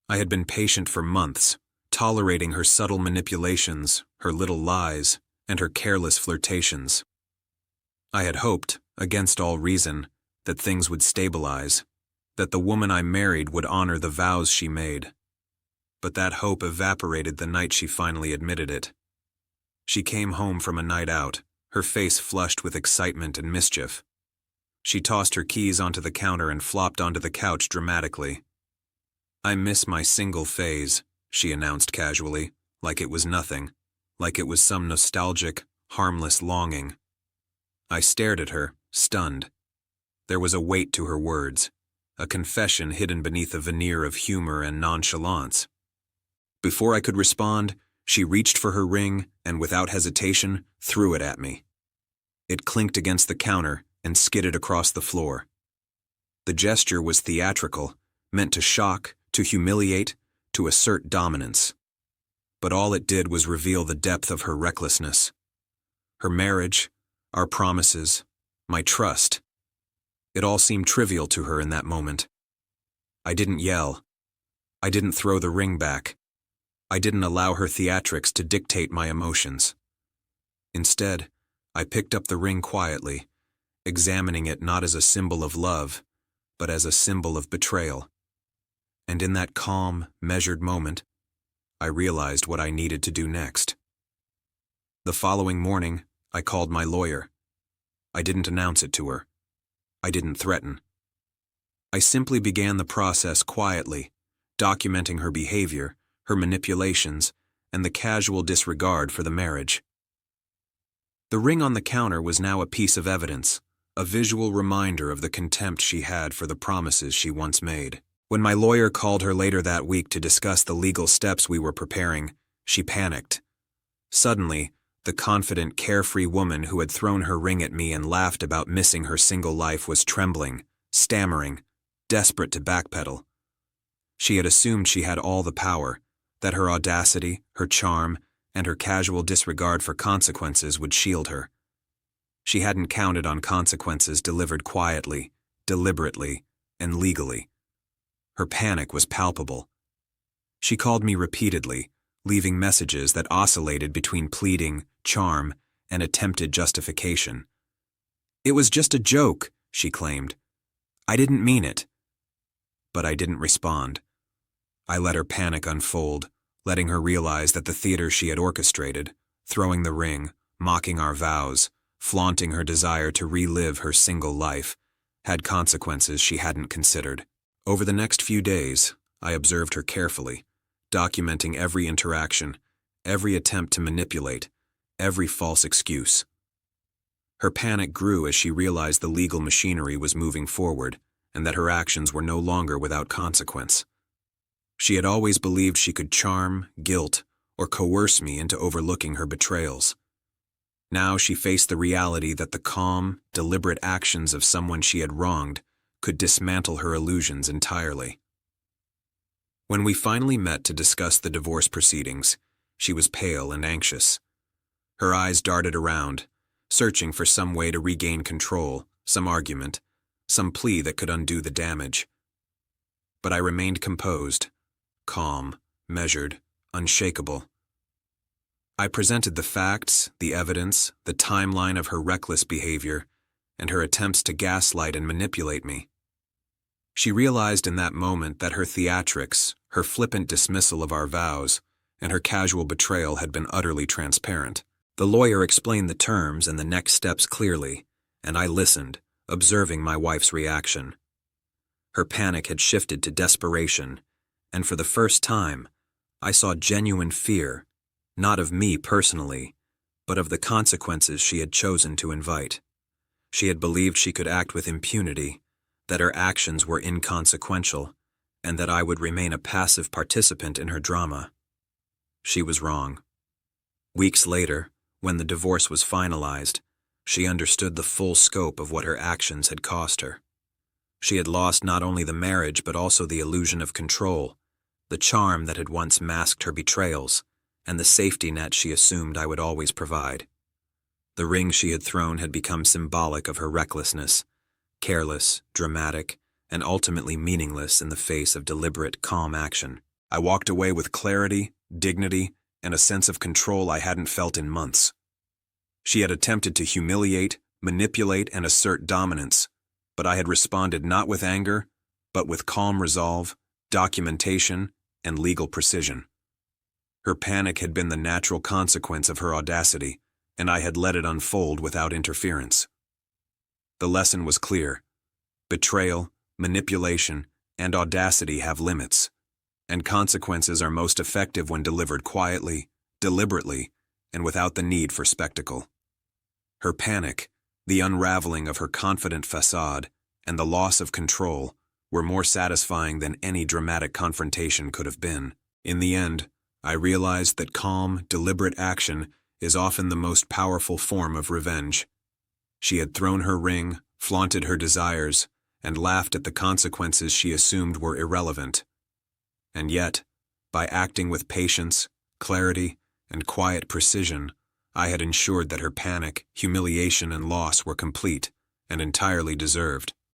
I had been patient for months, tolerating her subtle manipulations, her little lies, and her careless flirtations. I had hoped, against all reason, that things would stabilize, that the woman I married would honor the vows she made. But that hope evaporated the night she finally admitted it. She came home from a night out, her face flushed with excitement and mischief. She tossed her keys onto the counter and flopped onto the couch dramatically. "I miss my single phase," she announced casually, like it was nothing, like it was some nostalgic, harmless longing. I stared at her, stunned. There was a weight to her words, a confession hidden beneath a veneer of humor and nonchalance. Before I could respond, she reached for her ring and, without hesitation, threw it at me. It clinked against the counter and skidded across the floor. The gesture was theatrical, meant to shock, to humiliate, to assert dominance. But all it did was reveal the depth of her recklessness. Her marriage, our promises, my trust. It all seemed trivial to her in that moment. I didn't yell. I didn't throw the ring back. I didn't allow her theatrics to dictate my emotions. Instead, I picked up the ring quietly, examining it not as a symbol of love, but as a symbol of betrayal. And in that calm, measured moment, I realized what I needed to do next. The following morning, I called my lawyer. I didn't announce it to her. I didn't threaten. I simply began the process quietly, documenting her behavior, her manipulations, and the casual disregard for the marriage. The ring on the counter was now a piece of evidence, a visual reminder of the contempt she had for the promises she once made. When my lawyer called her later that week to discuss the legal steps we were preparing, she panicked. Suddenly, the confident, carefree woman who had thrown her ring at me and laughed about missing her single life was trembling, stammering, desperate to backpedal. She had assumed she had all the power, that her audacity, her charm, and her casual disregard for consequences would shield her. She hadn't counted on consequences delivered quietly, deliberately, and legally. Her panic was palpable. She called me repeatedly, leaving messages that oscillated between pleading, charm, and attempted justification. "It was just a joke," she claimed. "I didn't mean it." But I didn't respond. I let her panic unfold, letting her realize that the theater she had orchestrated, throwing the ring, mocking our vows, flaunting her desire to relive her single life, had consequences she hadn't considered. Over the next few days, I observed her carefully, documenting every interaction, every attempt to manipulate, every false excuse. Her panic grew as she realized the legal machinery was moving forward and that her actions were no longer without consequence. She had always believed she could charm, guilt, or coerce me into overlooking her betrayals. Now she faced the reality that the calm, deliberate actions of someone she had wronged could dismantle her illusions entirely. When we finally met to discuss the divorce proceedings, she was pale and anxious. Her eyes darted around, searching for some way to regain control, some argument, some plea that could undo the damage. But I remained composed, calm, measured, unshakable. I presented the facts, the evidence, the timeline of her reckless behavior, and her attempts to gaslight and manipulate me. She realized in that moment that her theatrics, her flippant dismissal of our vows, and her casual betrayal had been utterly transparent. The lawyer explained the terms and the next steps clearly, and I listened, observing my wife's reaction. Her panic had shifted to desperation, and for the first time, I saw genuine fear, not of me personally, but of the consequences she had chosen to invite. She had believed she could act with impunity, that her actions were inconsequential, and that I would remain a passive participant in her drama. She was wrong. Weeks later, when the divorce was finalized, she understood the full scope of what her actions had cost her. She had lost not only the marriage but also the illusion of control, the charm that had once masked her betrayals, and the safety net she assumed I would always provide. The ring she had thrown had become symbolic of her recklessness, careless, dramatic, and ultimately meaningless in the face of deliberate, calm action. I walked away with clarity, dignity, and a sense of control I hadn't felt in months. She had attempted to humiliate, manipulate, and assert dominance, but I had responded not with anger, but with calm resolve, documentation, and legal precision. Her panic had been the natural consequence of her audacity, and I had let it unfold without interference. The lesson was clear. Betrayal, manipulation, and audacity have limits, and consequences are most effective when delivered quietly, deliberately, and without the need for spectacle. Her panic, the unraveling of her confident facade, and the loss of control were more satisfying than any dramatic confrontation could have been. In the end, I realized that calm, deliberate action is often the most powerful form of revenge. She had thrown her ring, flaunted her desires, and laughed at the consequences she assumed were irrelevant. And yet, by acting with patience, clarity, and quiet precision, I had ensured that her panic, humiliation, and loss were complete and entirely deserved.